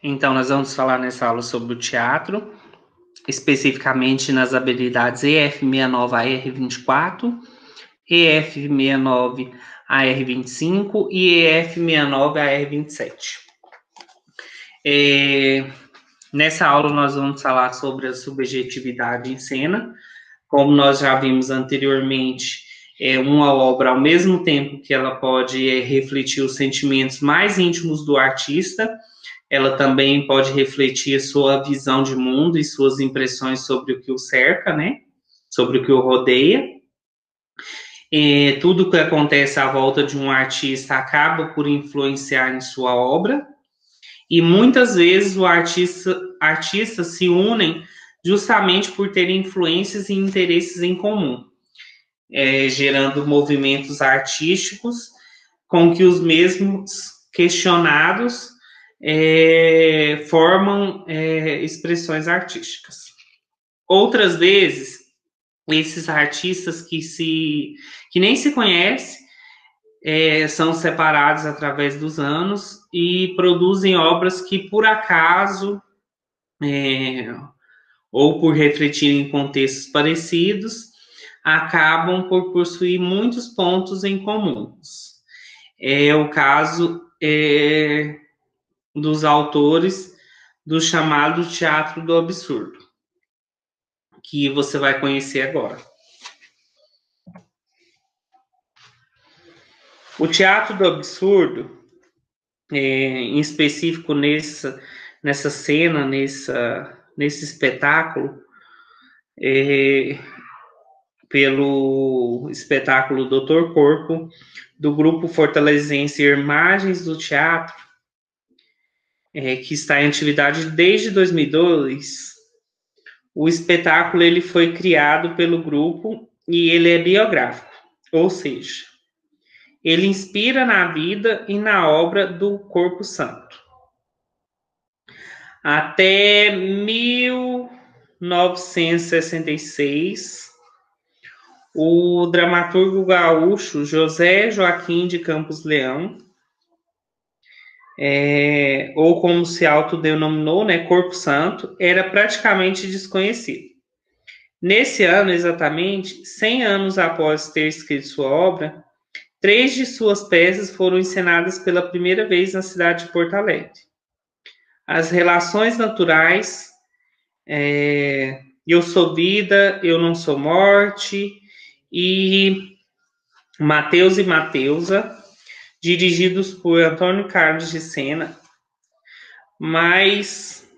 Então, nós vamos falar nessa aula sobre o teatro, especificamente nas habilidades EF69 a ER24, EF69 a ER25 e EF69 a ER27. Nessa aula, nós vamos falar sobre a subjetividade em cena. Como nós já vimos anteriormente, uma obra, ao mesmo tempo que ela pode refletir os sentimentos mais íntimos do artista, ela também pode refletir a sua visão de mundo e suas impressões sobre o que o cerca, né? Sobre o que o rodeia. Tudo que acontece à volta de um artista acaba por influenciar em sua obra, e muitas vezes os artistas se unem justamente por terem influências e interesses em comum, gerando movimentos artísticos com que os mesmos questionados formam expressões artísticas. Outras vezes, esses artistas que nem se conhecem são separados através dos anos e produzem obras que, por acaso, ou por refletir em contextos parecidos, acabam por possuir muitos pontos em comuns. É o caso dos autores do chamado teatro do absurdo, que você vai conhecer agora. O teatro do absurdo, em específico nessa cena, nesse espetáculo, pelo espetáculo Doutor Corpo, do grupo fortalezense Imagens do Teatro, que está em atividade desde 2002, o espetáculo ele foi criado pelo grupo e ele é biográfico, ou seja, ele inspira na vida e na obra do Corpo Santo. Até 1966, o dramaturgo gaúcho José Joaquim de Campos Leão, ou como se autodenominou, né, Corpo Santo, era praticamente desconhecido. Nesse ano, exatamente, 100 anos após ter escrito sua obra, 3 de suas peças foram encenadas pela primeira vez na cidade de Porto Alegre. As Relações Naturais, Eu Sou Vida, Eu Não Sou Morte, e Mateus e Mateusa, dirigidos por Antônio Carlos de Sena, mas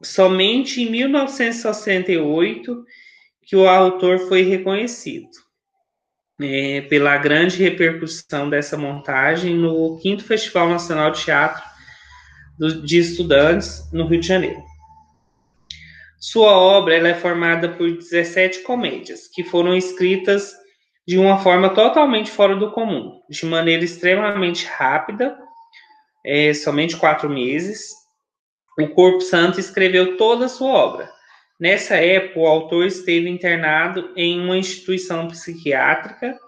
somente em 1968 que o autor foi reconhecido, pela grande repercussão dessa montagem no 5º Festival Nacional de Teatro de Estudantes, no Rio de Janeiro. Sua obra é formada por 17 comédias, que foram escritas de uma forma totalmente fora do comum, de maneira extremamente rápida, somente 4 meses. O Corpo Santo escreveu toda a sua obra. Nessa época, o autor esteve internado em uma instituição psiquiátrica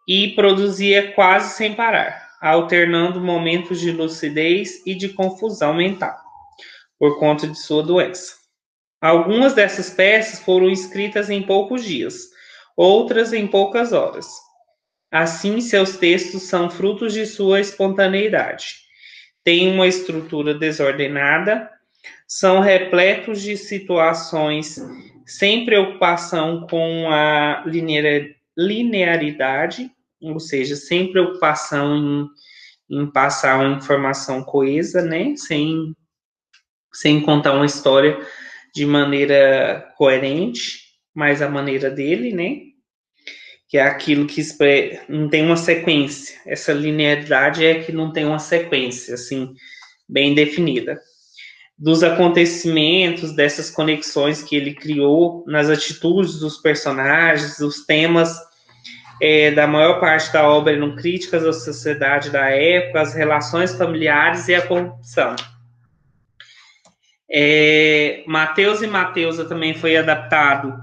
e produzia quase sem parar, alternando momentos de lucidez e de confusão mental, por conta de sua doença. Algumas dessas peças foram escritas em poucos dias, outras em poucas horas. Assim, seus textos são frutos de sua espontaneidade. Têm uma estrutura desordenada, são repletos de situações sem preocupação com a linearidade, ou seja, sem preocupação em passar uma informação coesa, né? Sem contar uma história de maneira coerente, mas a maneira dele, né? Que é aquilo que não tem uma sequência. Essa linearidade é que não tem uma sequência, assim, bem definida. Dos acontecimentos, dessas conexões que ele criou nas atitudes dos personagens, os temas da maior parte da obra eram críticas à sociedade da época, as relações familiares e a corrupção. Mateus e Mateusa também foi adaptado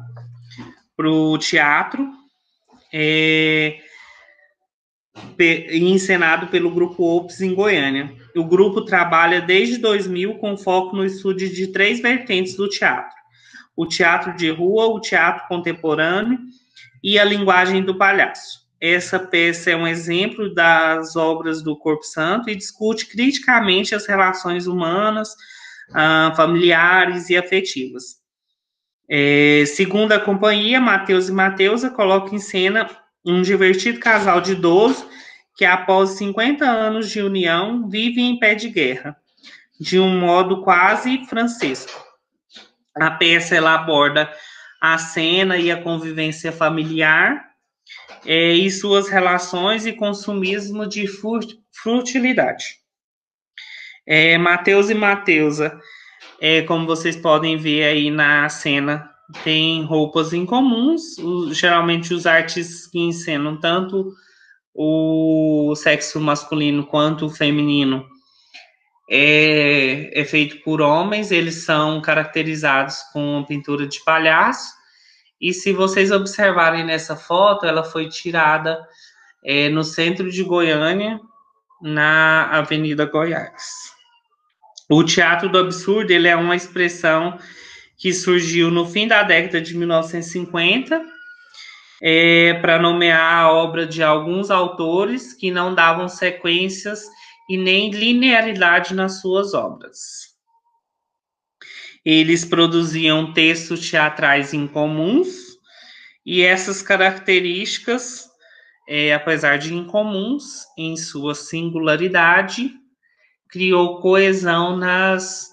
para o teatro. e encenado pelo Grupo Ops em Goiânia. O grupo trabalha desde 2000 com foco no estudo de 3 vertentes do teatro: o teatro de rua, o teatro contemporâneo e a linguagem do palhaço. Essa peça é um exemplo das obras do Corpo Santo e discute criticamente as relações humanas, familiares e afetivas. Segundo a companhia, Mateus e Mateusa coloca em cena um divertido casal de idosos que, após 50 anos de união, vive em pé de guerra, de um modo quase francesco. A peça ela aborda a cena e a convivência familiar e suas relações e consumismo de futilidade. Mateus e Mateusa, como vocês podem ver aí na cena, tem roupas incomuns. Geralmente os artistas que encenam tanto o sexo masculino quanto o feminino é feito por homens. Eles são caracterizados com pintura de palhaço. E se vocês observarem nessa foto, ela foi tirada no centro de Goiânia, na Avenida Goiás. O teatro do absurdo ele é uma expressão que surgiu no fim da década de 1950 para nomear a obra de alguns autores que não davam sequências e nem linearidade nas suas obras. Eles produziam textos teatrais incomuns e essas características, apesar de incomuns em sua singularidade, criou coesão nas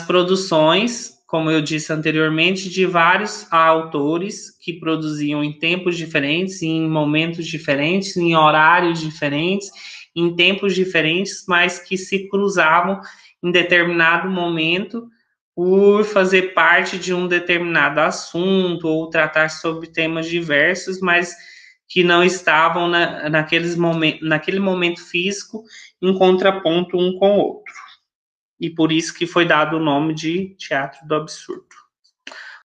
produções, como eu disse anteriormente, de vários autores que produziam em tempos diferentes, em momentos diferentes, em horários diferentes, em tempos diferentes, mas que se cruzavam em determinado momento por fazer parte de um determinado assunto ou tratar sobre temas diversos, mas que não estavam naquele momento físico em contraponto um com o outro. E por isso que foi dado o nome de teatro do absurdo.